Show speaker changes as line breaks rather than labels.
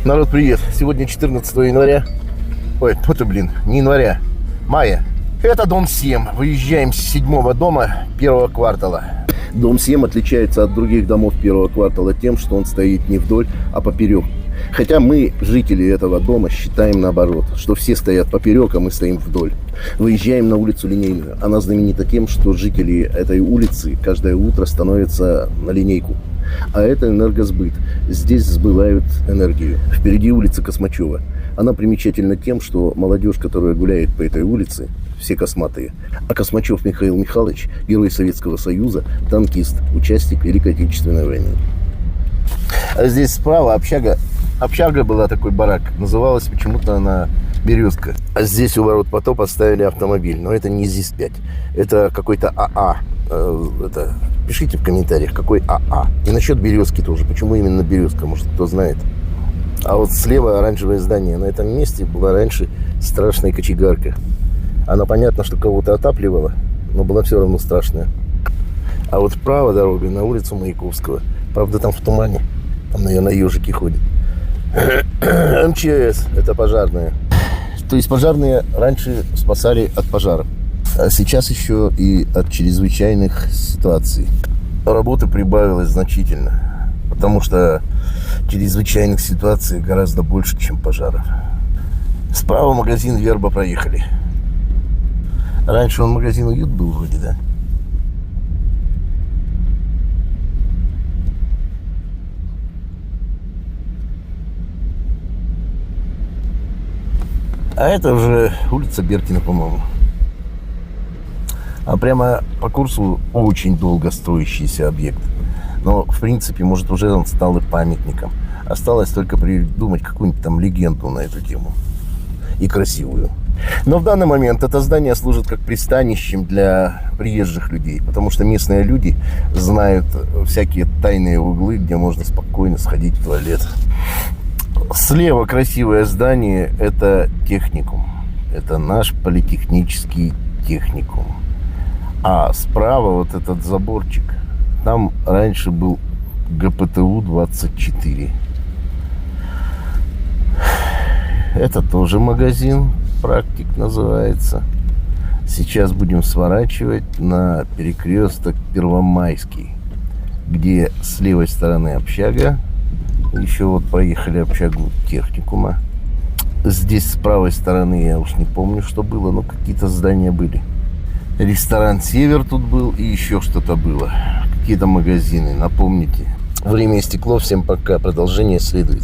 Народ, привет! Сегодня 14 января. Ой, не января, мая. Это дом 7. Выезжаем с 7-го дома первого квартала. Дом 7 отличается от других домов первого квартала тем, что он стоит не вдоль, а поперек. Хотя мы, жители этого дома, считаем наоборот, что все стоят поперек, а мы стоим вдоль. Выезжаем на улицу Линейную. Она знаменита тем, что жители этой улицы каждое утро становятся на линейку. А это энергосбыт. Здесь сбывают энергию. Впереди улица Космачева. Она примечательна тем, что молодежь, которая гуляет по этой улице, все косматые. А Космачев Михаил Михайлович, герой Советского Союза, танкист, участник Великой Отечественной войны. А здесь справа общага. Общага была, такой барак. Называлась почему-то она «Березка». А здесь у ворот потоп поставили автомобиль. Но это не ЗИС-5. Это какой-то АА. Пишите в комментариях, какой АА. И насчет «Березки» тоже. Почему именно «Березка»? Может, кто знает. А вот слева оранжевое здание. На этом месте была раньше страшная кочегарка. Она, понятно, что кого-то отапливала, но была все равно страшная. А вот вправо дорога на улицу Маяковского. Правда, там в тумане. Там, наверное, ежики ходят. МЧС. Это пожарные. То есть пожарные раньше спасали от пожаров. А сейчас еще и от чрезвычайных ситуаций. Работы прибавилось значительно. Потому что чрезвычайных ситуаций гораздо больше, чем пожаров. Справа магазин «Верба» проехали. Раньше он магазин «Уют» был вроде, да? А это уже улица Беркина, по-моему. А прямо по курсу очень долго строящийся объект. Но, в принципе, может, уже он стал и памятником. Осталось только придумать какую-нибудь там легенду на эту тему. И красивую. Но в данный момент это здание служит как пристанищем для приезжих людей. Потому что местные люди знают всякие тайные углы, где можно спокойно сходить в туалет. Слева красивое здание – это техникум. Это наш политехнический техникум. А справа вот этот заборчик. Там раньше был ГПТУ-24. Это тоже магазин, «Практик» называется. Сейчас будем сворачивать на перекресток Первомайский, где с левой стороны общага. Еще вот проехали общагу техникума. Здесь с правой стороны я уж не помню, что было, но какие-то здания были. Ресторан «Север» тут был и еще что-то было. Какие-то магазины, напомните. Время истекло, всем пока. Продолжение следует.